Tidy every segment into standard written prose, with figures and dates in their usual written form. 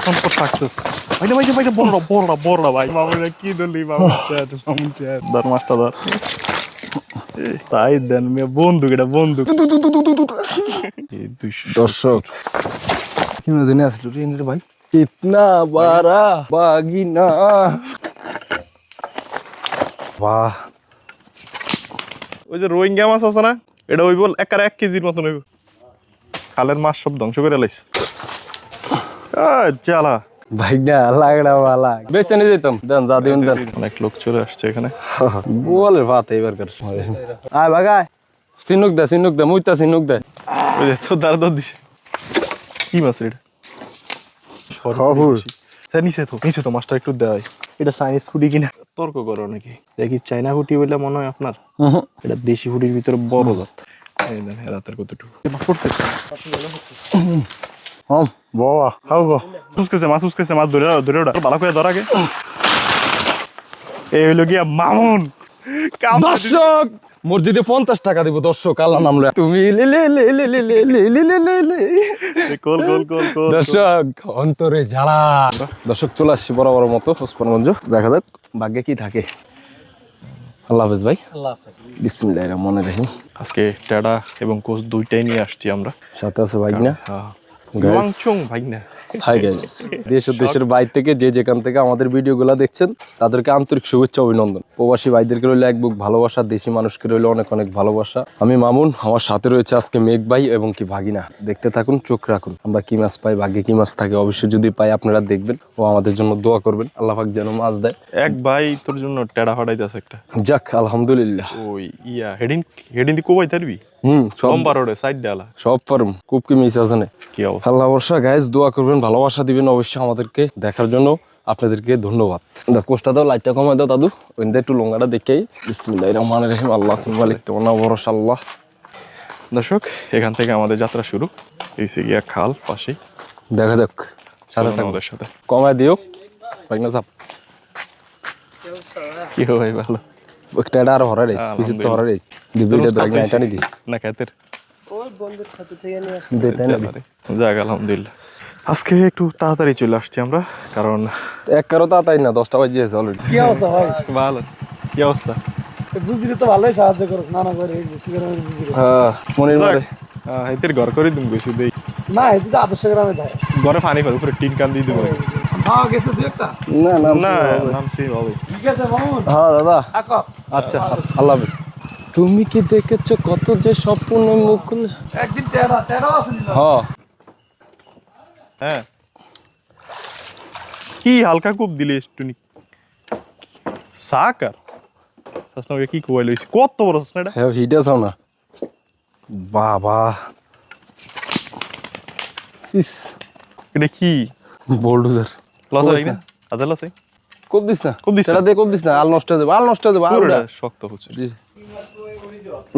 সম্পদ সাকসেস ভাইটা ভাইটা ভাইটা বড় বড় বড় ভাই মামুরা কি দলি মামু চ্যাট মামু চ্যাট ধর মাস্টার ধর তাই দেন মে বন্দুক এটা বন্দুক দর্শক কি মজা নিয়ে আসলো রে ভাই ইতনা বারা বাগিনা বাহ ওই যে রোহিঙ্গা মাছ আছে না এটা ওই বল একারে 1 কেজির মতন হইব খালের মাছ সব ধ্বংস করে লাইছে জ্বালা ভাই না লাগড়া वाला বেচে নিয়ে যেতাম দেন যা দিন দেন অনেক লোক চলে আসছে এখানে বলে ভাত এবার কর আয় ভাগায় সিনুক দে মুইতা সিনুক দে ওই যে তো দাঁড় দিছে কি মাছ এটা নিচে তো মাছটা একটু দেয় এটা চাইনিজ ফুডি কিনা তর্ক করো নাকি দেখি চাইনা ফুটি বলে মনে হয় আপনার এটা দেশি ফুটির ভিতরে বড় জাত এই দেন রাতের কতটুকু মাছ পড়ছে বাবা হাউ গো উসকেছে মাছ ধরে ওটা ভালো করে ধর আগে এই হইলো গিয়া মামুন দর্শক মসজিদে 50 টাকা দিব দর্শক আল্লাহ নাম লয়ে তুমি গোল দর্শক অন্তরে জ্বালা দর্শক চলে আসছি বরাবর মতো ওসমানগঞ্জ দেখা যাক ভাগ্যে কি থাকে আল্লাহ হাফেজ ভাই আল্লাহ হাফেজ বিসমিল্লাহির রহমানির রহিম আজকে টেডা এবং কোচ দুইটাই নিয়ে আসছি আমরা সাথে আছে ভাগনা ওয়াংচং ভাগনা হাই গাইস দেশ ও দেশের বাইরে থেকে যে যেখান থেকে আমাদের ভিডিওগুলো দেখছেন তাদেরকে আন্তরিক শুভেচ্ছা অভিনন্দন প্রবাসী ভাইদেরকে রইল এক বুক ভালোবাসা দেশি মানুষকে রইল অনেক অনেক ভালোবাসা আমি মামুন আমার সাথে রয়েছে আজকে মেঘ ভাই এবং কি ভাগিনা দেখতে থাকুন চোখ রাখুন আমরা কি মাছ পাই ভাগ্যে কি মাছ থাকে অবশ্যই যদি পাই আপনারা দেখবেন ও আমাদের জন্য দোয়া করবেন আল্লাহ পাক যেন মাছ দেয় এক ভাই তোর জন্য টেডা ফাটাইতেছে একটা যাক আলহামদুলিল্লাহ ওই ইয়া হেডিন দি কোবাই তারবি লম্বা রোডে সাইড ডালা সব পারুম খুব কি মিস আছে না কি অবস্থা আল্লাহ বর্ষা গাইজ দোয়া করবেন ভালোবাসা দিবেন অবশ্যই আমাদেরকে দেখার জন্য আপনাদেরকে ধন্যবাদ কোষ্টা দাও লাইটটা কমাই দাও দাদু ওইটা একটু লঙ্গাটা দেখেই বিসমিল্লাহির রহমানির রহিম আল্লাহ তুমি মালিক তোমার নাম ভরসা আল্লাহ দর্শক এখান থেকে আমাদের যাত্রা শুরু এইসে গিয়া খাল পাশেই দেখা যাক সাথে থাকো আমাদের সাথে কমাই দিও ভাগনা চাপ কি ভাই ভালো একটা আর হরা রে পিছে তো হরা রে দিবিটা ভাগনা এটা নি দি না খাতের ওই বন্ধুর সাথে থেকে নিয়ে আসছি দেতে না যাক আলহামদুলিল্লাহ আজকে একটু তাড়াতাড়ি চলে আসছি আমরা কারণ এক কারো তাই না 10টা বাজে আছে অলরেডি কি অবস্থা ভাই ভালো কি অবস্থা বুঝলি তো ভালোই সাহায্য করছ না করে বুঝলি হ্যাঁ মনির মারে হাইতের ঘর করে দিম বেশি দেই না এই তো আদর্শ গ্রামে যায় ঘরে পানি ফেল উপরে টিন কান দিয়ে দিব হ্যাঁ গেছে দুই একটা না না না নামছি বাবু ঠিক আছে মামুন হ্যাঁ দাদা আকা আচ্ছা আল্লাহ হাফেজ তুমি কি দেখেছো কত যে স্বপ্ন মুকুল একদিন টেরা আছে নিল হ্যাঁ কি হালকা কূপ দিলে টুনি সাকার সসনাকে কি কোয়াই লইছি কত বড় সসনাটা হ্যাঁ হিটা চাও না বাবা সিস এটা কি বোল্ডুজার লস হয় না আদা লস হয় কোপ দিস না কোপ দিস না? সেটা দিয়ে কোপ দিস না আল নষ্ট হয়ে যাবে আল নষ্ট হয়ে যাবে পুরোটা আলটা শক্ত হচ্ছে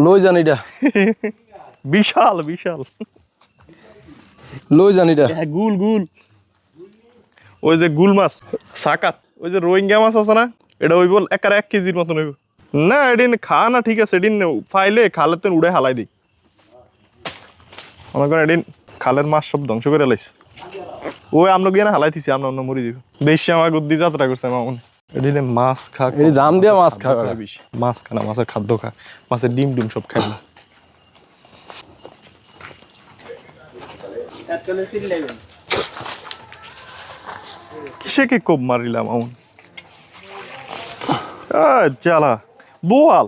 লই জানি এটা বিশাল বিশাল লই জানি এটা গুল গুল ওই যে গুল মাছ সাকাত ওই যে রোহিঙ্গা মাছ আছে না এটা ওই বল একারে 1 কেজির মতন হইব না এদিন খা না ঠিক আছে এদিন ফাইলে খালের তেন উড়ে হালাই দিই মনে করেন এদিন খালের মাছ সব ধ্বংস করে লাইছে ওই আমরা গিয়ে না হালাই দিছি আমরা অন্য মরি দিব বেশি আমার গুদ্দি যাত্রা করছে মামুন এদিনে মাছ খা এই জাম দিয়া মাছ খাবে বেশি মাছ খানা মাছের খাদ্য খা মাছের ডিম ডিম সব খাই না সে কি কোপ মারিলাম মামুন জ্বালা বোয়াল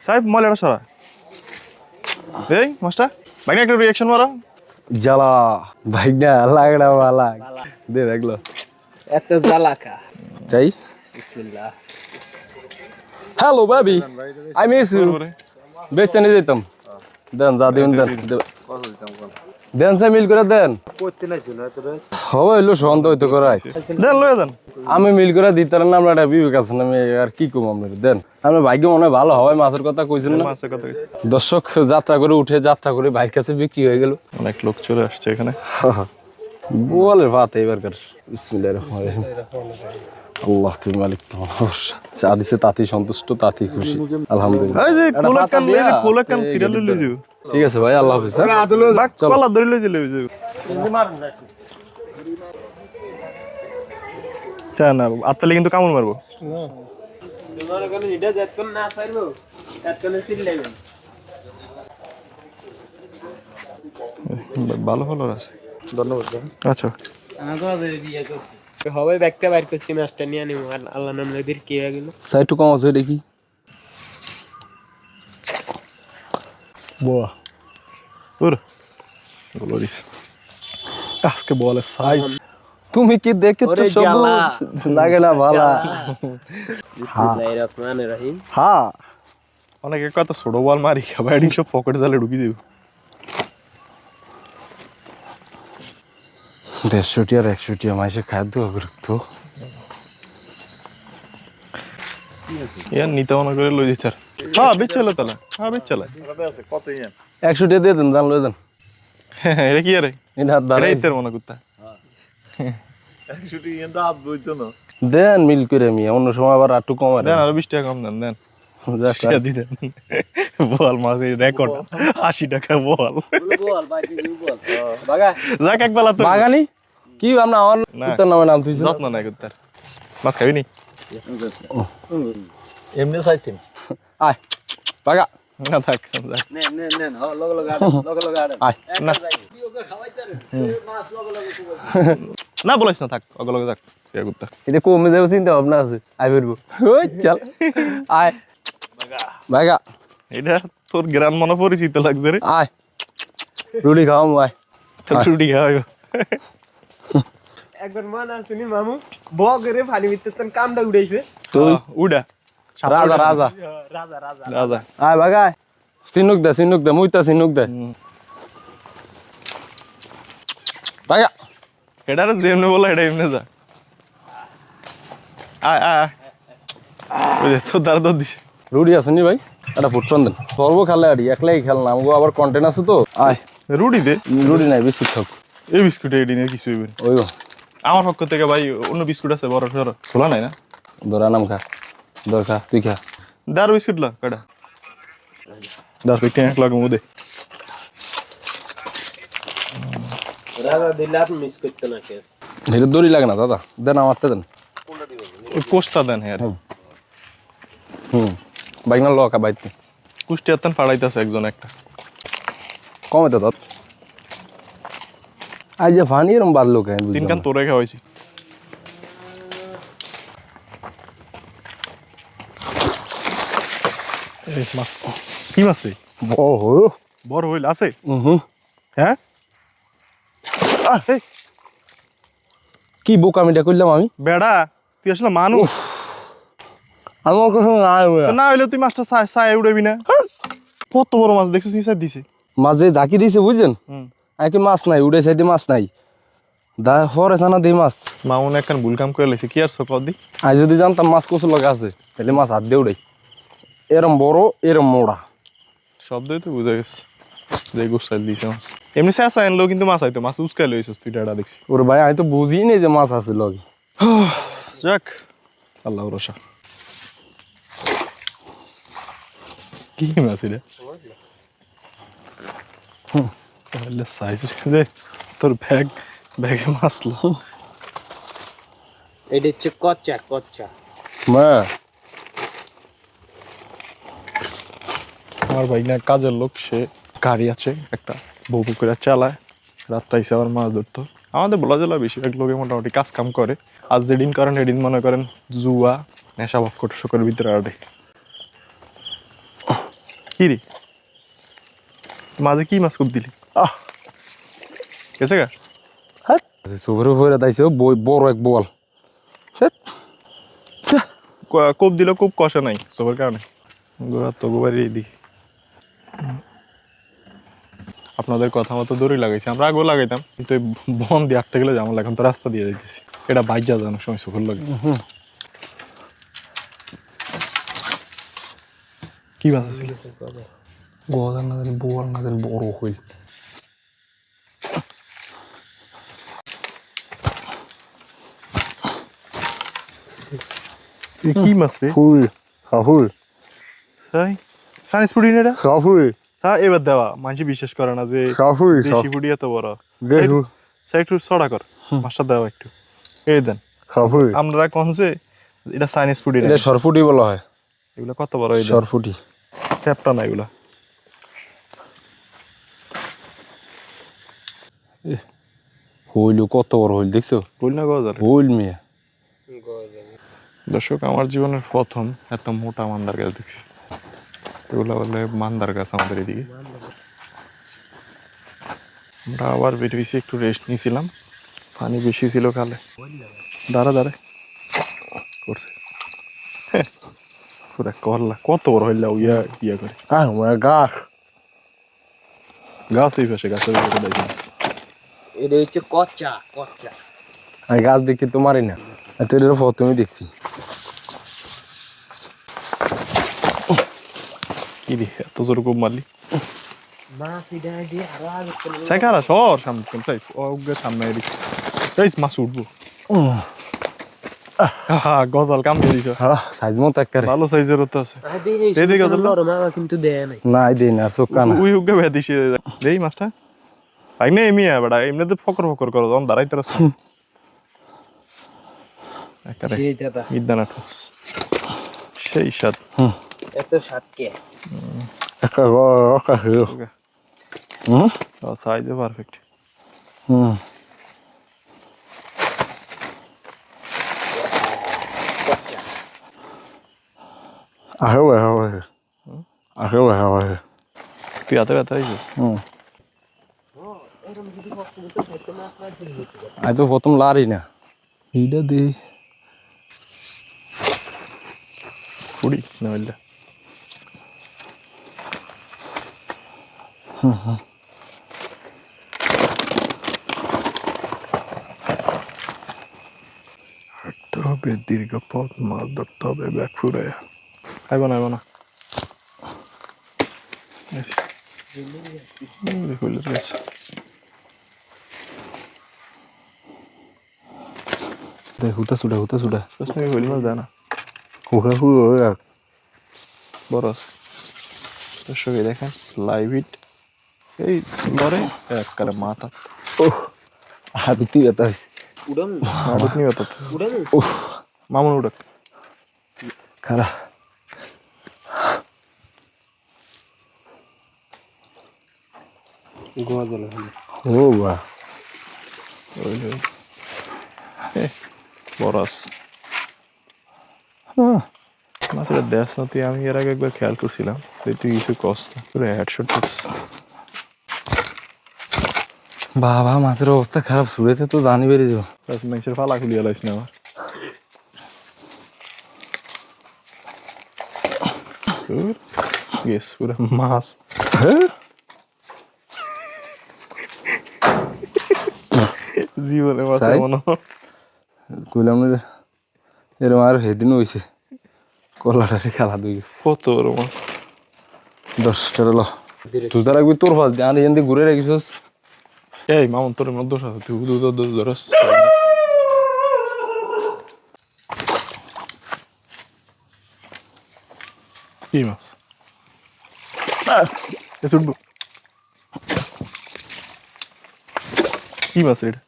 সাহেব মালের সারা এই মাস্টার ভাই একটা রিয়াকশন মারা জ্বালা ভাইগনা লাগড়া वाला দে দেখলো এত জ্বালাকা চাই বিসমিল্লাহ hello baby I miss you বেচে নিয়ে যেতাম দেন যা দিন দেন দেন সে মিল করে দেন করতে নাইছিল এত হবে এলো সন্দেহ হইতে করাই দেন লয়ে দেন আমি মিল করে দিতার না আমরা একটা বিবেক আছে না আমি আর কি কম আপনার দেন আমার ভাগ্য মনে হয় ভালো হয় মাছের কথা কইছেন না মাছের কথা কইছি দর্শক যাত্রা করে উঠে যাত্রা করে ভাইয়ের কাছে বিক্রি হয়ে গেল অনেক লোক চলে আসছে এখানে বলে ভাত এবার কর বিসমিল্লাহির রহমানির রহিম আল্লাহ তুমি মালিক তোমার যা দিছে তাতেই সন্তুষ্ট তাতেই খুশি আলহামদুলিল্লাহ এই যে কোলাকান সিরিয়াল লই যাও ঠিক আছে ভাই আল্লাহ হাফেজ বাক কলা ধরে লই যাও চা না আত্মালে কিন্তু কামড় মারবো তোমার কোনো এটা যতক্ষণ না পারবো ততক্ষণ সিলেবেন ভালো ভালো আছে ধন্যবাদ আচ্ছা হবে ব্যাগটা বাইর করছি মাছটা নিয়ে নিব আল্লাহ নাম নদীর কি হয়ে গেল সাইটু কম আছে দেখি বাহ ওর গ্লোরিস আজকে বলে সাইজ তুমি কি দেখে তো সব লাগে না ভালা বিসমিল্লাহির রহমানির রহিম হ্যাঁ অনেকে কত ছোট বল মারি খাবার সব পকেট জালে ঢুকি দেব 150 আর 100 মাইসে খাদ্য তো ইয়ার নিতে মনে করে লই দিতে হ্যাঁ বেচলে তাহলে হ্যাঁ বেচলে 100 টাকা দিয়ে দেন জান লই দেন এটা কি আরে এটা হাত বাড়াই রাইতের মনে করতে দেন মিল করে আমি অন্য সময় আবার একটু কম দেন আরো 20 টাকা কম দেন দেন বল মাঝে রেকর্ড 80 টাকা বল যাক এক বেলা তো বাগানি কি আমরা আমার কুত্তার নামে নাম তুই যত্ন নাই কুত্তার মাছ খাবি নি এমনি সাইটিং আয় বাগা না থাক যাক নেন লগ লগ আড়ে আয় না না বলিস না থাক অগলগে যাক ইয়া কুত্তা এটা কমে যাবে চিন্তা ভাবনা আছে আয় ফিরবো ওই চল আয় বাগা এটা তোর গ্রাম মনে পরিচিত লাগছে রে আয় রুটি খাওয়াম আয় তোর রুটি খাওয়াইব একবার মনে আছে নি মামু বগরে পানি ভিতর কামটা উড়াইছে তুই উড়া রাজা রাজা রাজা রাজা রাজা আয় বাগা সিনুক দে মুইতা সিনুক দে বাগা এটা রে যেমনে বলা এটা এমনে যা আয় আয় ওই যে তোর দাঁড় দর দিছে রুটি আছে নি ভাই এটা ফুটছন দেন সর্ব খালে আড়ি একলাই খেল না আমগো আবার কন্টেন্ট আছে তো আয় রুটি দে রুটি নাই বিস্কুট খাও এই বিস্কুট এডি নিয়ে কিছু হইবে না। ওই আমার পক্ষ থেকে ভাই অন্য বিস্কুট আছে বড় সর খোলা নাই না দরা নাম খা দর খা তুই খা দার বিস্কুট লা কটা 10 পেটি এক লাগ মুদে রাজা দিলাত মিস করতে না কে এটা দড়ি লাগে না দাদা দেন আমারতে দেন ওই কোষ্টা দেন হ্যাঁ বাইক না লকা বাইতে কুষ্টিয়ার তান পাড়াইতেছে একজন একটা কমে তো দাদা আজ যে ফানি এরম বাড়লো কেন তিন কান তোরে খাওয়াইছি এই মাছ কি মাছ এই? ওহো বড় হইল আছে হুম হ্যাঁ এই কি বোকামিটা করলাম আমি বেড়া তুই আসলে মানুষ আমার কাছে না তো না হইলে তুই মাছটা চায় উড়াবি না কত বড় মাছ দেখছিস নিচে দিছে মাঝে জাকি দিয়েছে বুঝছেন আগে মাছ নাই উড়ে সাইডে মাছ নাই দা হরে জানা দেই মাছ মামুন একখান ভুল কাম করে লেছে কি আর সকল দি আজ যদি জানতাম মাছ কচু লগা আছে তাহলে মাছ হাত দিয়ে উড়াই এরম বড় এরম মোড়া শব্দই তো বুঝা গেছে যে গুসাইল দিছে মাছ এমনি শেষ আনলেও কিন্তু মাছ আইতো মাছ উস্কাই লইছিস তুই ডাটা দেখছি ওরে ভাই আমি তো বুঝি নেই যে মাছ আছে লগে যাক আল্লাহ রসা কি মাছ রে তাহলে সাইজ রে তোর ব্যাগে মাছ লো এটা হচ্ছে কচ্চা মা আমার ভাই না কাজের লোক সে গাড়ি আছে একটা বউ করে চালায় রাতটা এসে আবার মাছ ধরতো আমাদের বলা জেলা বেশিরভাগ লোকে মোটামুটি কাজ কাম করে আজ যেদিন করেন এদিন মনে করেন জুয়া নেশা ভক্কর শোকের ভিতরে আড়ে কি রে মাঝে কি মাছ খুব দিলি আহ গেছে গা হ্যাঁ সুপার উপরে দাইছে বড় এক বল কোপ দিল খুব কষে নাই সবার কারণে গোড়া তো গোবারই দি আপনাদের কথা মতো দড়ি লাগাইছি আমরা আগেও লাগাইতাম কিন্তু বন দিয়ে আটতে গেলে যেমন এখন তো রাস্তা দিয়ে যাইতেছি এটা বাইক যা জানার সময় সুখর লাগে কি বাধা ছিল গজার না জানি বোয়াল না জানি বড় হইল কি মাছ রে হুই হাহুই সাই সাইন্স ফুডি এটা হাহুই তা এবার দেওয়া মানুষ বিশ্বাস করে না যে হাহুই দেশি ফুডি এত বড় দেখু সাইড ছড়া কর মাছটা দাও একটু এই দেন সরফুটি আমরা কনছে এটা চাইনিজ ফুড এটা সরফুটি বলা হয় এগুলো কত বড় এই সরফুটি স্যাপটা না এগুলা হইল কত বড় হইল দেখছো বল না গজাল হইল মেয়ে দর্শক আমার জীবনের প্রথম এত মোটা মান্দার গাছ দেখছি এগুলো বলে মান্দার গাছ আমাদের এদিকে আমরা আবার বেরিয়েছি একটু রেস্ট নিয়েছিলাম পানি বেশি ছিল খালে দাঁড়া দাঁড়া করছে পুরা করলা কত বড় হইলা ইয়া করে গাছ গাছ এই পাশে গাছের উপরে দেখি এটা হচ্ছে কচ্চা কচ্চা আমি গাছ দেখি তো মারি না তো এটার প্রথমে দেখছি কি রে এত জোর খুব মারলি মাছ এটা দিয়ে আরো আগে সাইকারা সর সামনে চাইছ ওকে সামনে এদিক চাইছ মাছ উঠবো গজাল কাম দিয়ে দিছ সাইজ মতো একেবারে ভালো সাইজের হতে আছে এদিকে গজাল মা কিন্তু দেয় নাই না এই দিন আর চোখা না উই উগে ভেদিস দেই মাছটা তাই না এমিয়া বেড়া এমনিতে ফকর ফকর করো যখন দাঁড়াইতে রাস্তা একেবারে সেইটা মিদ্দানা ঠোস সেই স্বাদ এত সাতকে একটা রকা হইল সাইজে পারফেক্ট তুই হাতে ব্যথা হয়েছে আমি তো প্রথম লারি না এইটা দি কুড়ি না হইলে হাঁটতে হবে দীর্ঘ পথ মাছ ধরতে হবে ব্যাগ ফুরে আইব না ফুলের গাছ হুতা সুডা হইল মাছ দেয় না হুকা হুকা বড় আছে দর্শকে দেখেন লাইভ হিট এই ধরে একবারে মাথা হাবি তুই এটা উড়ান আড়ত নিয়ে তো উড়ান মামুন উড়ক খারা গোয়া গেল ও বা বড় আছে মাছের দেশ না তুই আমি এর আগে একবার খেয়াল করছিলাম যে তুই কিছু কষ্ট তোর হেডশট বাবা মাছের অবস্থা খারাপ সুরেতে তো জানি বেরিয়ে যাবো মাংসের ফালা খুলিয়ে লাইস না আমার গেস পুরো মাছ জীবনে মাছ মনে কইলাম না এরকম আর সেদিনও হয়েছে কলাটারে খেলা দিয়ে গেছে কত বড় মাছ 10টা ল তুই তার একবার তোর ফাঁস দিয়ে আর এখান থেকে ঘুরে রেখেছিস এই মামুন তোর মধ্যে দোষ আছে তুই ধরস কি মাছ ছুটবো কি মাছ এটা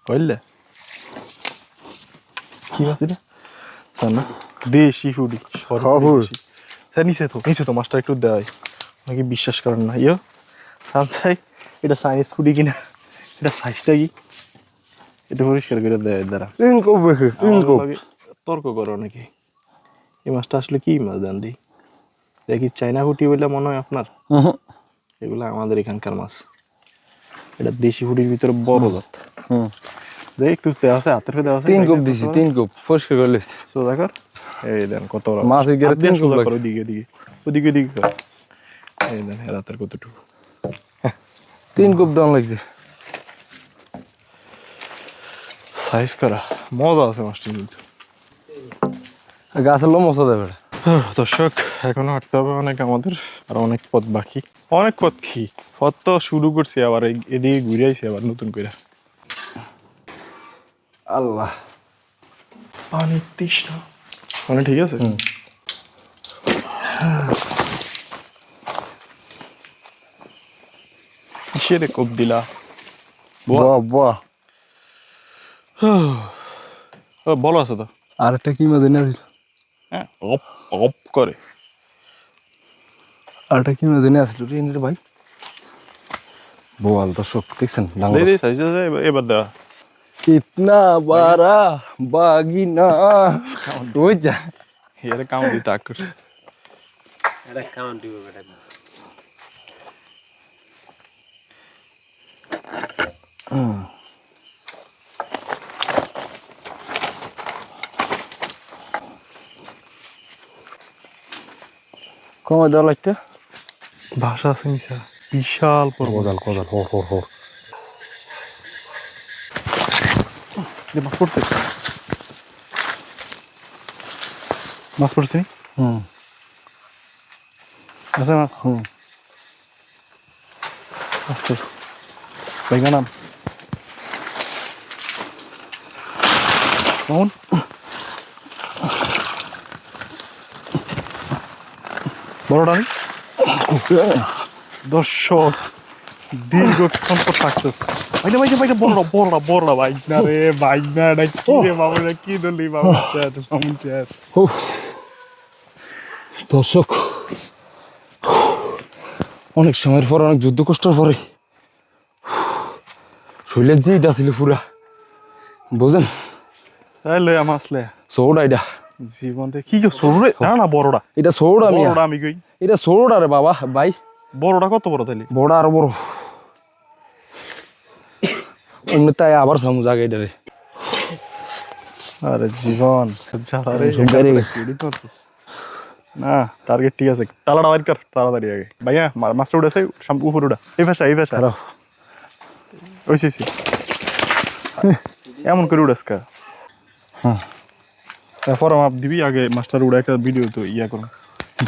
হইলে কি মাছ এটা না দেশি ফুডি নিচে তো মাছটা একটু দেয় নাকি বিশ্বাস করেন না সানসাই এটা চাইনিজ ফুডি কিনা এটা সাইজটা কি এটা পরিষ্কার করে দেয় দ্বারা তর্ক করো নাকি এই মাছটা আসলে কি মাছ দেন দি দেখি চাইনা ফুটি বলে মনে হয় আপনার এগুলো আমাদের এখানকার মাছ এটা দেশি ফুটির ভিতরে বড় জাত একটু দেওয়া আছে হাতের দেওয়া আছে 3 কোপ দিছি 3 কোপ পরিষ্কার করে লেছি সোজা কর এই দেন কত বড় মাছ গেলে 3 কোপ লাগে ওদিকে এই দেন রাতের কতটুকু 3 কোপ দাম লাগছে সাইজ করা মজা আছে মাছটি কিন্তু গাছের লো মশা দেবে দর্শক এখনো হাঁটতে হবে অনেক আমাদের আর অনেক পথ বাকি অনেক পথ পথ তো শুরু করছি আবার এদিকে ঘুরে আইছি আবার নতুন করে আল্লাহ পানি তৃষ্ণা মানে ঠিক আছে কিসের কোপ দিলা বাহ ও বলো আছে তো আর একটা কি মাছ এনে আসিল, হ্যাঁ অপ অপ করে আর একটা কি মাছ এনে আসিল রে ভাই। বোয়াল দর্শক দেখছেন দে দে সাইজে এবার দেওয়া কিতনা বারা বাগিনা ওই যা ইয়ারে কাম দিতে আগ করছে এটা কাউন্ট দিব বেটা কমাই দেওয়া লাগতে। ভাষা আছে মিশা বিশাল পর্বত কজাল কজাল হর হর হর। মাছ পড়ছে মাছ পড়ছে হুম আছে মাছ হুম আস্তে বাইগা নাম মামুন বড়টা আমি দর্শক দীর্ঘক্ষণ পর সাকসেস ভাইনা ভাইনা ভাইনা বড়রা ভাইনা রে ভাইনা এটা কি রে মামুন কি দলি মামুন চার উফ, দর্শক অনেক সময়ের পর অনেক যুদ্ধ কষ্টের পরে শরীরের যে এটা ছিল পুরা বোঝেন তাই লয়া মাছ লয়া সৌড়া এটা জীবনটা কি কেউ সরু না বড়টা এটা সৌড়া আমি বড়টা আমি কই এটা সৌড়া রে বাবা ভাই বড়টা কত বড় তাইলে বড় আরো বড় অন্য তাই আবার সামু জায়গা এটা রে আরে জীবন যারা রে সব বেড়ে গেছে। এডিট করছিস না টার্গেট ঠিক আছে তালাটা বাইর কর তাড়াতাড়ি আগে ভাইয়া মাছটা উঠেছে উপরে উঠা এই ভাষা খারাপ ওইসি এমন করে উড়াস কা হ্যাঁ তারপর মাপ দিবি আগে মাস্টার উড়ে একটা ভিডিও তো ইয়া করুন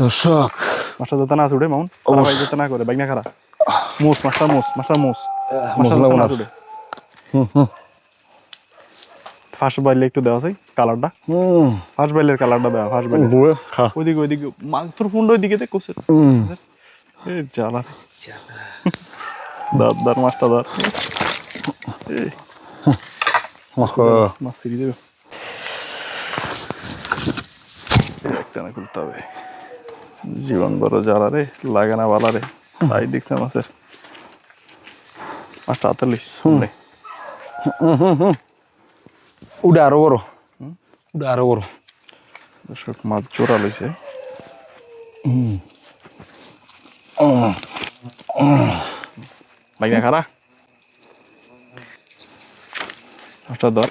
দর্শক মাস্টার যাতে না উড়ে মাউন ভাই যাতে না করে বাইক না খারা মোস মাস্টার মাস্টার মশলা যাতে না বানার। উড়ে হুম হুম ফার্স্ট বাইলে একটু দেওয়া যায় কালারটা হুম ফার্স্ট বাইলের কালারটা দেওয়া ফার্স্ট বাইলে বুয়ে খা ওইদিকে তোর ফোনটা ওইদিকে দেখ কোসে হুম এ জ্বালা দার মাছটা ধর মাছ সিরি দেবে একটা না খুলতে হবে জীবন বড় জ্বালা রে লাগে না বালা রে সাই দেখছে মাছের মাছটা হাতে লিস শুনলে উডা আরো বড় উডা আরো বড় দর্শক মাছ জোড়া লইছে বাইনা খারা মাছটা ধর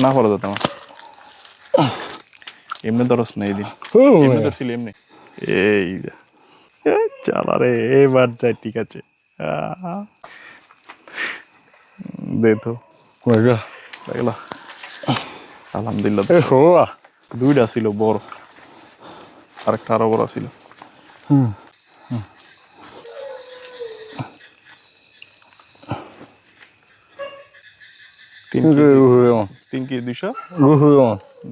না পড়ে যেত মাছ এমনি ধরস না এই দিন এমনি ধরছিল এমনি এই চালা রে এবার যাই ঠিক আছে দে তো দেখলা আলহামদুলিল্লাহ দুইটা ছিল বড় আরেকটা আরো বড় ছিল তিন কেজি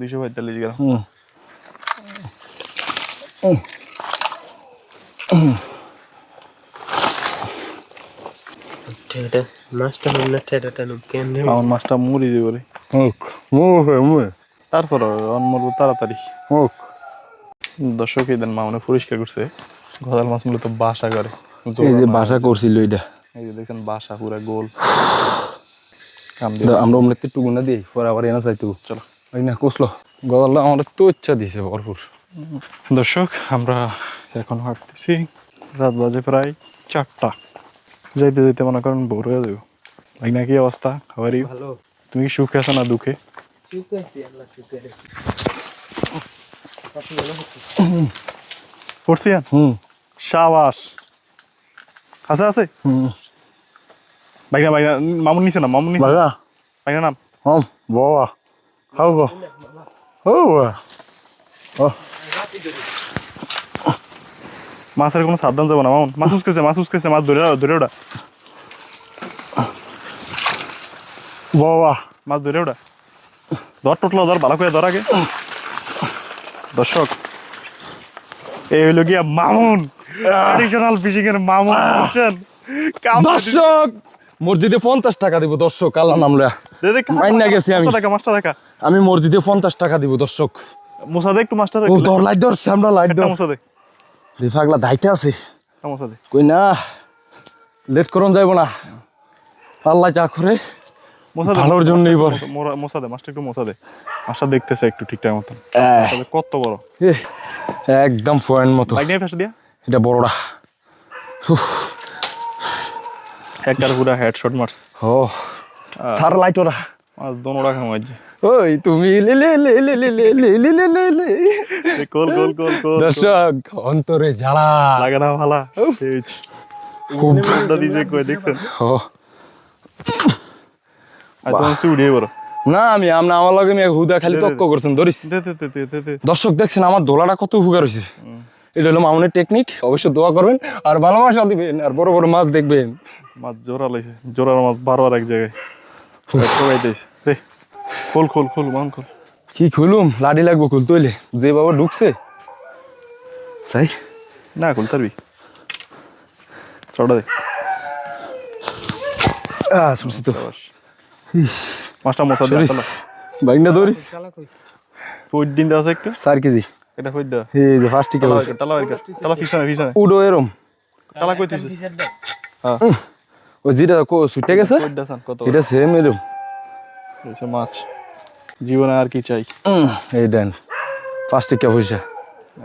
245 গ্রাম এটা মাছটা হইলে ঠেটাটা কেন আমার মাছটা মুড়ি দিয়ে বলে তারপর অনমরবো তাড়াতাড়ি দর্শক এই দেন মামনে পরিষ্কার করছে গজাল মাছ মূলত বাসা করে এই যে বাসা করছিল এটা এই যে দেখছেন বাসা পুরা গোল আমরা অমনে একটু গুনা দিই পরে আবার এনা চাইতো চলো ওই না কষলো গজাল আমাদের তো ইচ্ছা দিছে ভরপুর। দর্শক আমরা এখন হাঁটতেছি রাত বাজে প্রায় 4টা যাইতে যাইতে মনে করেন ভোর হয়ে যাবো ভাই না কি অবস্থা খাবারই ভালো তুমি কি সুখে আছো না দুঃখে ঠিক আছে আল্লাহ শুকর পড়ছি সাবাস আছে আছে ভাইনা ভাইনা মামুন নিছে না মামুন নিছে বাগা ভাইনা নাম বাবা হাউ গো ও মাছের কোনো সাবধান যাবো না মামুন মাছ উসকেছে মাছ ধরে ওটা বাবা মাছ ধরে ওটা ধর টোটলো ধর ভালো করে ধর আগে দর্শক এই হইল গিয়া মামুন ট্রেডিশনাল ফিশিং এর মামুন বুঝছেন দর্শক মসজিদে 50 টাকা দিব দর্শক, আল্লাহ নাম লয়া দে দে মাইন্না গেছি আমি। মাছটা দেখা আমি মসজিদে 50 টাকা দিব দর্শক। মোসা দে একটু মাছটা ও তোর লাইট ধর, আমরা লাইট ধর। মোসা দে রে পাগলা দাইতে আছে মোসা দে কই না, লেট করন যাইব না, আল্লাহ যা করে মোসা দে ভালোর জন্যই বল। মোসা দে মাছটা একটু মোসা দে, মাছটা দেখতেছে একটু ঠিকঠাক মতন। কত বড় এ, একদম পয়েন্ট মতো। বাইক নিয়ে ফেসে দিয়া এটা বড়টা। একবার পুরা হেডশট মারছ। ও সার লাইট ওরা মাছ দোনোটা খামাইছে। ওই তুমি লে লে লে লে লে লে লে লে লে লে লে। গোল গোল গোল গোল দর্শক অন্তরে জ্বালা লাগে না ভালা খুব দিছে কই দেখছেন। ও আর তুমি উড়িয়ে বড় না আমি আমার লগে আমি হুদা খালি তক্ক করছেন ধরিস। দে দে দে দে দে দর্শক দেখছেন আমার দোলাটা কত উপকার হয়েছে। এটা হলো মামুনের টেকনিক, অবশ্যই দোয়া করবেন আর ভালোবাসা দিবেন আর বড় বড় মাছ দেখবেন। মাছ জোড়া লাইছে, জোড়ার মাছ বারবার এক জায়গায় খাইতেছে। দে খোল খোল খোল মান খোল। কি খুলুম, লাডি লাগবো খুল তৈলে যে বাবা ঢুকছে সাই না খোল তারবি চড়া দে। শুনছি তো মাছটা মশা দিয়ে চলো বাইকটা ধরিস। ওই দিন দেওয়া আছে একটু 4 কেজি এটা কই দাও এই যে ফার্স্ট টিকে টালা টালা পিছনে পিছনে উডো এরম টালা কই দিছিস? হ্যাঁ ও যেটা ছুটে গেছে কই দাসান কত এটা সেম এরম এসে মাছ জীবনে আর কি চাই। এই দেন ফার্স্ট টিকে পয়সা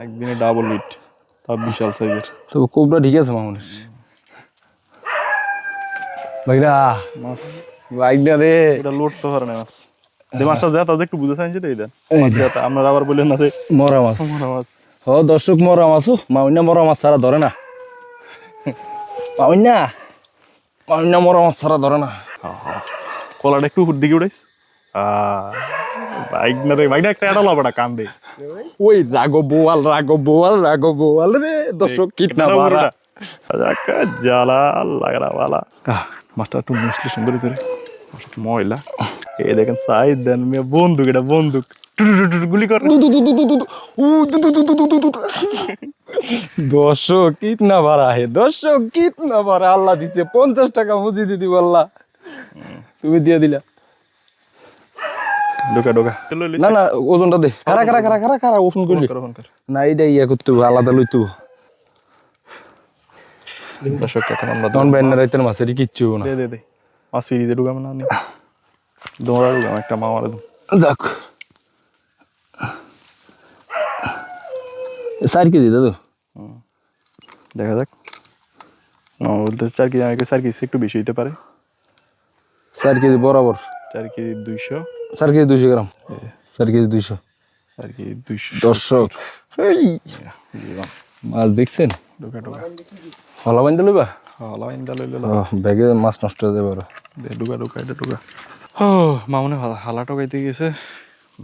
একদিনে ডাবল হিট, সব বিশাল সাইজের। তো কোবরা ঠিক আছে মামুনের বাইকটা মাছ বাইকটা রে এটা লোড তো পারে না মাছ। যে মাছটা যা তাদের একটু বুঝে চাইছে এই দেন আপনারা আবার বললেন না যে মরা মাছ। মরা মাছ। ও দর্শক মরা মাছ, মাউন্না মরা মাছ ছাড়া ধরে না, মাউন্না মরা মাছ ছাড়া ধরে না। কলাটা একটু উপর দিকে উড়াইস। বাইক না রে বাইকটা একটা এটা লবটা কান দে ওই রাগো বোয়াল রে দর্শক কিতনা বারা জ্বালা লাগা বালা। মাছটা একটু মুসলি সুন্দর করে ময়লা এই দেখেন সাইড দেন মেয়ে বন্দুক, এটা বন্দুক গুলি কর। দর্শক কিতনা বারা হে, দর্শক কিতনা বারা। আল্লাহ দিছে 50 টাকা মুজি দিদি বললা, তুমি দিয়ে দিলা। ঢোকা ঢোকা না না ওজনটা দে, কারা কারা কারা কারা কারা ওপেন করলি না, এইটা ইয়া করতে হবে, আলাদা লইতে হবে। দর্শক এখন আমরা তখন বাইনা রাইতের মাছের কিচ্ছু না। দে দে দে মাছ ফিরি দে ঢুকাম না নি দৌড়া ঢুকাম একটা মামার দেখ 4 কেজি দাদু দেখা যাক। বলতে 4 কেজি, আমি 4 কেজি একটু বেশি হইতে পারে। 4 কেজি বরাবর, 4 কেজি 200, 4 কেজি 200 গ্রাম, 4 কেজি 200। 4 কেজি 200 দর্শক এই মাছ দেখছেন, ঢোকা ঢোকা হলা বাইন্দা লইবা হলা ইন্দা লইলে ব্যাগে মাছ নষ্ট হয়ে যাবে। দে ঢোকা ঢোকা এটা ঢোকা। ও মামনে হালা টোকাইতে গেছে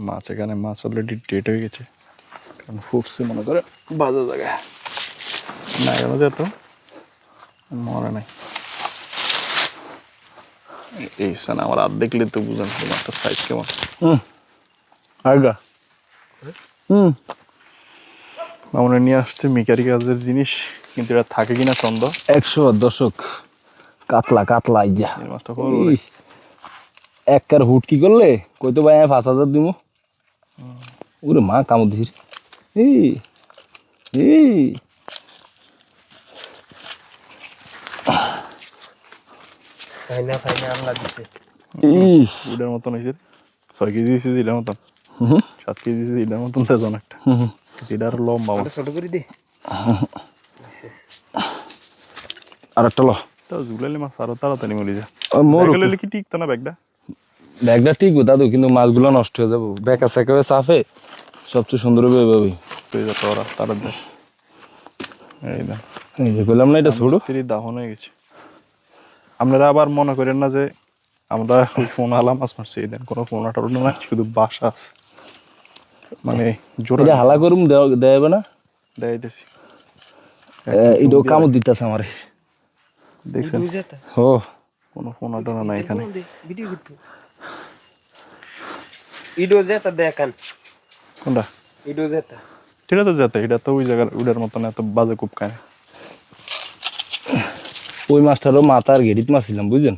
মাছ, এখানে মাছ অলরেডি ডেট হয়ে গেছে, কারণ ফুটছে মনে করে বাজে জায়গায় না গেল যেত মরে নাই। এই সানা আমার হাত দেখলে তো বুঝেন মাছটার সাইজ কেমন। আগা মামনে নিয়ে আসছে মিকারি কাজের জিনিস, কিন্তু এটা থাকে কিনা সন্দেহ। 100 দর্শক কাতলা কাতলা আইজা এই মাছটা একবার হুট কি করলে কই তো ভাই 5000 দিমু। ওরে মা কামড় দিছিস এই এই ফাইনা আমলা দিছে ইস উডের মতন হয়েছে। 6 কেজি দিয়েছে এটার মতন, 7 কেজি দিয়েছে এটার মতন তেজন একটা। এটা আর লম্বা মাছ ছোট করে দে আর একটা ল তাও ঝুলাইলে মাছ আরো তাড়াতাড়ি মরে যায়। মোর ব্যাগে কি টিকতো না ব্যাগটা? ব্যাগটা ঠিক দাদু, কিন্তু মাছগুলো নষ্ট হয়ে যাবো। ব্যাকা সেকাবে সাফে সবচেয়ে সুন্দর হবে এভাবেই পেয়ে যেত ওরা তাড়াতাড়ি। এই না এই যে বললাম না এটা ছোট স্ত্রীর দাহন হয়ে গেছে। আপনারা আবার মনে করেন না যে আমরা ফোন আলা মাছ মারছি, এই দেন কোনো ফোন আটার না, শুধু বাসা আছে মানে জোরে এটা হালা করুম দেবে না, দেখাইতেছি। এটাও কামড় দিতেছে আমারে দেখছেন ও কোনো ফোন আটার না এখানে। ভিডিও করতে ইডো যেটা দেখান, কোনটা ইডো যেটা এটা তো যেতে, এটা তো ওই জায়গার উডার মতন এত বাজে কুপ খায়। ওই মাছটারও মাথার গেড়িত মারছিলাম বুঝলেন,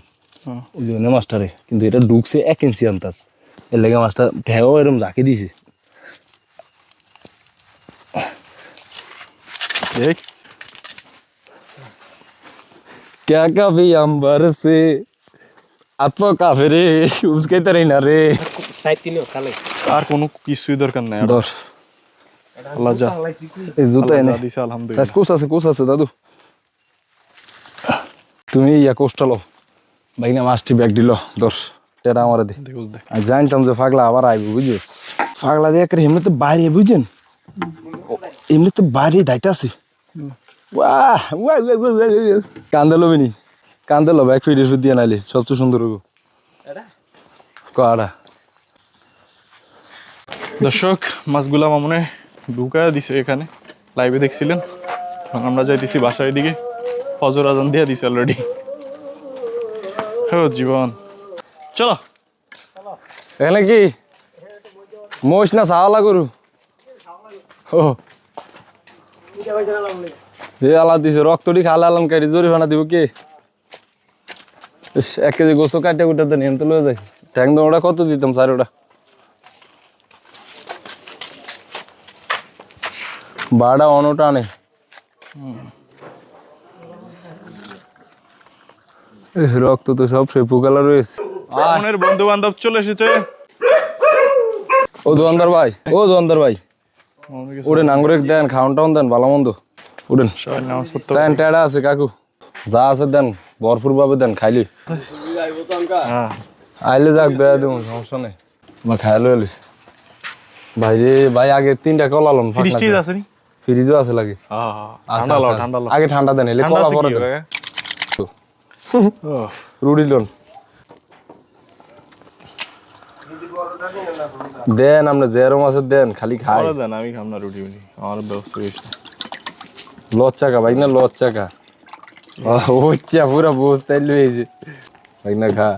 ওই জন্য মাছটারে কিন্তু এটা ঢুকছে 1 ইঞ্চি আন্তাজ এর লেগে মাছটা ঢেউ এরকম ঝাঁকি দিয়েছে দেখ क्या कभी अंबर से আত্মা কাফে রে উসকে তারি না রে সাইড তিনও কালে আর কোনো কিছুই দরকার নাই ধর আল্লাহ যা এই জুতা এনে দিছে আলহামদুলিল্লাহ কোষ আছে দাদু তুমি ইয়া কোষটা লো ভাই না মাছটি ব্যাগ দিল ধর এটা আমার দে দেখুস দে আমি জানতাম যে পাগলা আবার আইব বুঝছিস পাগলা দিয়ে করে এমনিতে বাইরে বুঝছেন এমনিতে বাইরে দায়িত্ব আছে বাহ কান্দালো বিনি কান্দালো ব্যাগ ফিরে শুধু দিয়ে নাইলে সবচেয়ে সুন্দর হবো কড়া দর্শক মাছগুলা মামনে ঢুকায় দিছে এখানে লাইভে দেখছিলেন এখন আমরা যাইতেছি বাসার দিকে ফজর আজান দিয়ে দিছে অলরেডি হ্যাঁ জীবন চলো এখানে কি মোষ না সাওয়ালা গরু ও এ আলা দিছে রক্তটি খালা আলাম কাটি জরিমানা দিব কে 1 কেজি গোস্ত কাটে কুটে দেন এনতে লয়ে যাই ট্যাং দোড়া কত দিতাম স্যার ওটা বাড়া অনটা নেই রক্ত তো সব সেপু কালার রয়েছে মামনের বন্ধু বান্ধব চলে এসেছে ও দোকানদার ভাই ওরে নাঙ্গরে দেন খাওয়ান টাউন দেন ভালো মন্দ উঠেন সবাই নামাজ পড়তে স্যান টেড়া আছে কাকু যা আছে দেন ভরপুর ভাবে দেন খাইলি হ্যাঁ আইলে যাক দেয়া দেবো সমস্যা নেই মা খাইলো এলি ভাই রে ভাই আগে 3টা কলা লম ফ্রিজ আছে নি ফ্রিজও আছে লাগে ঠান্ডা লাও ঠান্ডা লাও আগে ঠান্ডা দেন এলে কলা পরে দেন রুডি লোন দেন আমরা জেরো মাছের দেন খালি খাই দেন আমি খাম না রুটি উনি আমার ব্যবস্থা হয়েছে লচ্চাকা ভাই না লচ্চাকা ওচ্চা পুরা বস্তায় লইছে ভাই না খা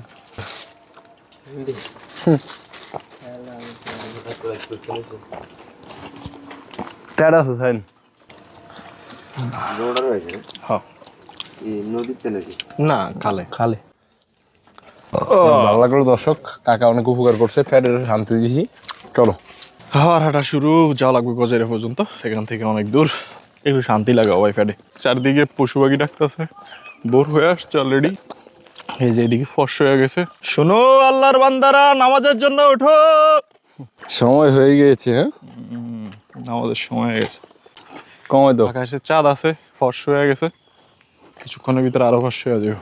টেড়া আছে সাইন হ্যাঁ না খালে খালে ভালো লাগলো দর্শক কাকা অনেক উপকার করছে ফ্যাটের শান্তি দিছি চলো হাওয়ার হাঁটা শুরু যাওয়া লাগবে গজারে পর্যন্ত এখান থেকে অনেক দূর একটু শান্তি লাগে ওয়াই ফ্যাডে চারদিকে পশু পাখি ডাকতেছে বোর হয়ে আসছে অলরেডি এই যে এদিকে ফর্স হয়ে গেছে শোনো আল্লাহর বান্দারা নামাজের জন্য ওঠো সময় হয়ে গিয়েছে হ্যাঁ নামাজের সময় হয়ে গেছে কমাই দাও আকাশে চাঁদ আছে ফর্স হয়ে গেছে কিছুক্ষণের ভিতরে আরো ফর্স হয়ে যাবে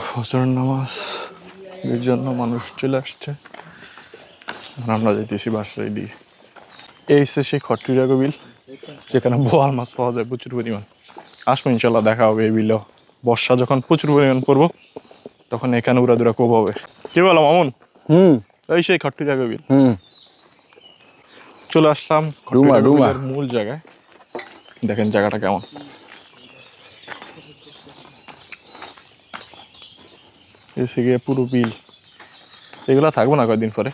ফজরের নামাজ এর জন্য মানুষ চলে আসছে আর আমরা যেতেছি বাসায় দিয়ে এই হচ্ছে সেই খট্টুরিয়া বিল যেখানে বোয়াল মাছ পাওয়া যায় প্রচুর পরিমাণ আসবো ইনশাল্লাহ দেখা হবে এই বিলেও বর্ষা যখন প্রচুর পরিমাণ পড়বো তখন এখানে উড়াদুরা খুব হবে কি বলো মামুন এই সেই খট্টুরিয়া বিল চলে আসলাম খট্টুরিয়া মূল জায়গায় দেখেন জায়গাটা কেমন এসে গিয়ে পুরো বিল এগুলো থাকবো না কয়েকদিন পরে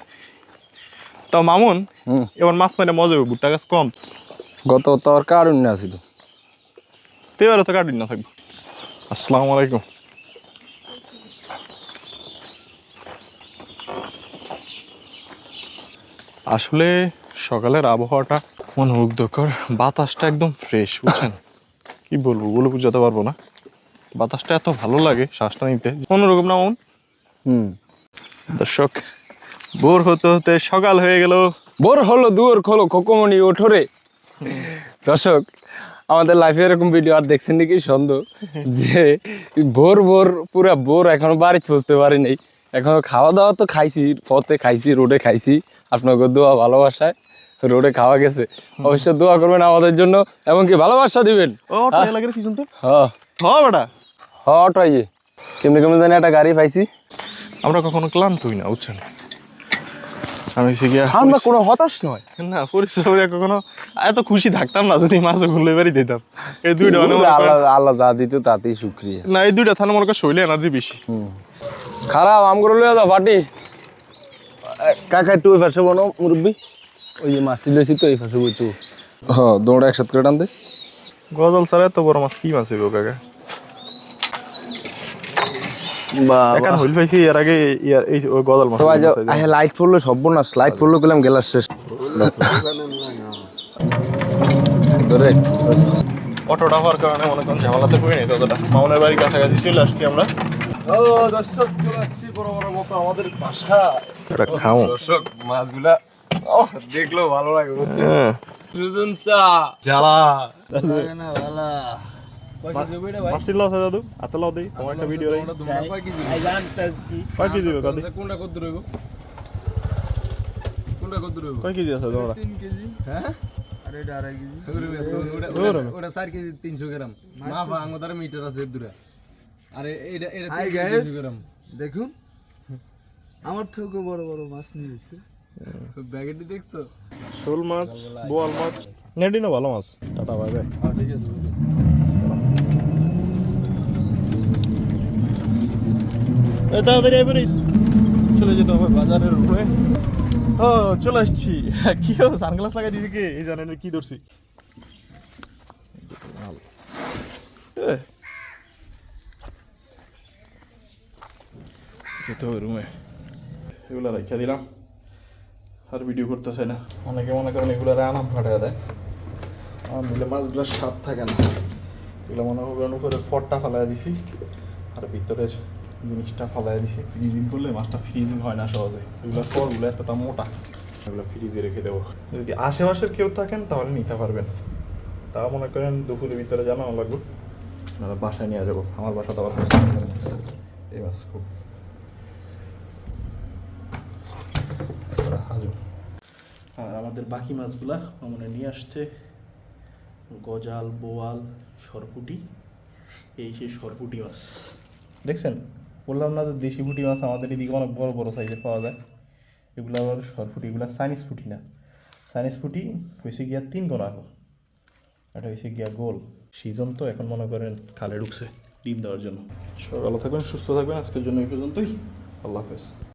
তাও মামুন এবার মাছ মারে মজা হবে ভুট্টা গাছ কম গত তোর কারণ না আছিল তো এবারে তো কাটিন না থাকবো আসসালামু আলাইকুম আসলে সকালের আবহাওয়াটা মন মুগ্ধকর বাতাসটা একদম ফ্রেশ বুঝছেন কি বলবো বলে বুঝাতে পারবো না বাতাসটা এত ভালো লাগে শ্বাসটা নিতে অন্যরকম না মামুন দর্শক ভোর হতে হতে সকাল হয়ে গেল বোর হলো দুয়ার খোলো খোকমনি ওঠরে দর্শক আমাদের লাইফে এরকম ভিডিও আর দেখছেন নাকি সন্দেহ যে ভোর পুরা ভোর এখনো বাড়ি পৌঁছতে পারি নাই এখনো খাওয়া দাওয়া তো খাইছি পথে খাইছি রোডে খাইছি আপনাকে দোয়া ভালোবাসায় রোডে খাওয়া গেছে অবশ্যই দোয়া করবেন আমাদের জন্য এমনকি ভালোবাসা দিবেন ও লাগে পিছন তো হ্যাঁ বেটা হটাইয়ে কেমনি কেমনি জানি একটা গাড়ি পাইছি আমরা কখনো ক্লান্ত হই না বুঝছেন আমি আমরা কোনো হতাশ নয় না পরিশ্রমে কখনো এত খুশি থাকতাম না যদি মাছ ঘুরলে বাড়ি দিতাম এই দুইটা আল্লাহ যা দিত তাতেই শুক্রিয়া না এই দুইটা থানা মনে কর শৈলে এনার্জি বেশি খারাপ আম করে লইয়া যাও পাটি কাকা একটু ওই পাশে বনো মুরব্বী ওই যে মাছটি লইছি তো এই পাশে বই তো হ্যাঁ দৌড়া একসাথে করে টানতে গজাল ছাড়া এত বড় মাছ কি মাছ হইব কাকা? এখন হইল পাইছি এর আগে এই ওই গজাল মাছ লাইট পড়লো সর্বনাশ, লাইট পড়লো গেলাম গেলার শেষ ধরে অটোটা হওয়ার কারণে মনে করেন ঝামেলাতে পড়ে নেই ততটা। মামুনের বাড়ির কাছাকাছি চলে আসছি আমরা। দর্শক চলে আসছি বড় বড় মতো আমাদের বাসা। এটা খাও। দর্শক মাছগুলা দেখলেও ভালো লাগে হ্যাঁ সুজন চা জ্বালা মাছটি লস হয় দাদু হাতে লাও দেই আমার একটা ভিডিও রাই কয় কেজি হবে কদি কোনটা কত রইব কোনটা কত রইব কয় কেজি আছে তোমরা? 3 কেজি হ্যাঁ আর এটা 2.5 কেজি ওটা 4 কেজি 300 গ্রাম মা ভাঙদার মিটার আছে দূরে আরে এটা এটা হাই 3 গাইস গ্রাম দেখুন আমার থেকে বড় বড় মাছ নিয়েছে ব্যাগেটি দেখছো শোল মাছ বোয়াল মাছ নেডি না ভালো মাছ টাটা বাই বাই ঠিক আছে এই তাড়াতাড়ি আইবরিস চলে যেতে হবে বাজারের রুমে। ও চলে আসছি। কি সানগ্লাস লাগাই দিয়েছি কে এই জানেন কি ধরছি যেতে হবে রুমে। এগুলো রেখে দিলাম আর ভিডিও করতেছে না। অনেকে মনে করেন এগুলো আনাম ফাটাই দেয়, আমার মিলে মাছগুলোর স্বাদ থাকে না। এগুলো মনে করেন উপরে ফটটা ফালাই দিছি আর ভিতরের জিনিসটা ফালাই দিছি। ফ্রিজিং করলে মাছটা ফ্রিজিং হয় না সহজে। এগুলো ফলগুলো এতটা মোটা, এগুলো ফ্রিজে রেখে দেবো। যদি আশেপাশের কেউ থাকেন তাহলে নিতে পারবেন। তা মনে করেন দুপুরের ভিতরে জানানো লাগবে, নাহলে বাসায় নিয়ে যাবো। আমার বাসাতে আবার এই মাছ খুব হাজু। আর আমাদের বাকি মাছগুলা মনে নিয়ে আসছে গজাল, বোয়াল, সরপুটি। এই সেই সরপুটি মাছ দেখছেন, বললাম না যে দেশি পুঁটি মাছ আমাদের এদিকে অনেক বড় বড় সাইজের পাওয়া যায়। এগুলো আবার সরপুটি, এগুলো চাইনিজ পুঁটি না। চাইনিজ পুঁটি হয়েছে গিয়া 3 কোনা এখন, এটা হয়েছে গিয়া গোল। সিজন তো এখন মনে করেন খালে ঢুকছে ডিম দেওয়ার জন্য। সব ভালো থাকবেন, সুস্থ থাকবেন। আজকের জন্য এই পর্যন্তই। আল্লাহ হাফেজ।